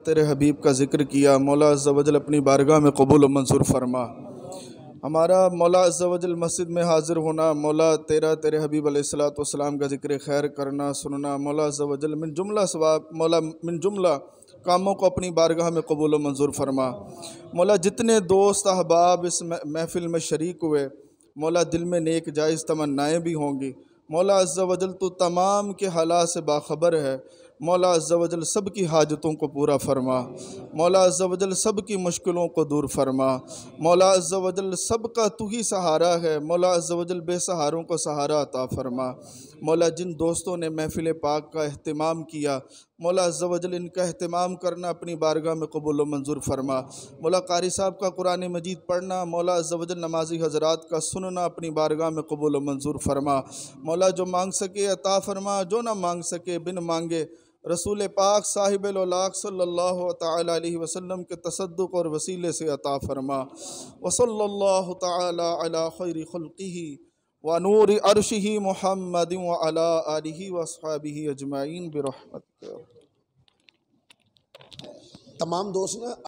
तेरे हबीब का ज़िक्र किया, मौला अज़्ज़ा वजल अपनी बारगाह में कबूल व मंजूर फरमा। हमारा मौला अज़्ज़ा वजल मस्जिद में हाज़िर होना, मौला तेरे हबीब अलैहिस्सलातु वस्सलाम का ज़िक्र खैर करना सुनना, मौला अज़्ज़ा वजल मिन जुमला सवाब, मौला मिन जुमला कामों को अपनी बारगाह में कबूल व मंजूर फरमा। मौला जितने दोस्त अहबाब इस महफ़िल में शरीक हुए, मौला दिल में नेक जायज़ तमन्नाएँ भी होंगी। मौला अज़्ज़ा वजल तो तमाम के हालात से बाखबर है। मौला अज़्ज़ा वजल सब की हाजतों को पूरा फरमा। मौला अज़्ज़ा वजल सब की मुश्किलों को दूर फरमा। मौला अज़्ज़ा वजल सब का तू ही सहारा है। मौला अज़्ज़ा वजल बेसहारों को सहारा अता फरमा। मौला जिन दोस्तों ने महफ़िल पाक का अहतमाम किया, मौला अज़्ज़ा वजल इनका अहतमाम करना अपनी बारगाह में कबूल व मंजूर फरमा। मौला कारी साहब का कुरान मजीद पढ़ना, मौला अज़्ज़ा वजल नमाजी हज़रात का सुनना अपनी बारगाह में कबूल व मंजूर फरमा। मौला जो मांग सके अता फरमा, जो ना मांग सके बिन मांगे रसूल पाक साहिबुल औलाक सल्लल्लाहु तआला अलैहि वसल्लम के तसद्दुक़ और वसीले से अता फरमा। व सल्लल्लाहु तआला अला खैरि खल्क़िही व नूरि अर्शिही मुहम्मदिन व अला आलिही व अस्हाबिही अजमाइन बिरहमतिक। तमाम दोस्त ना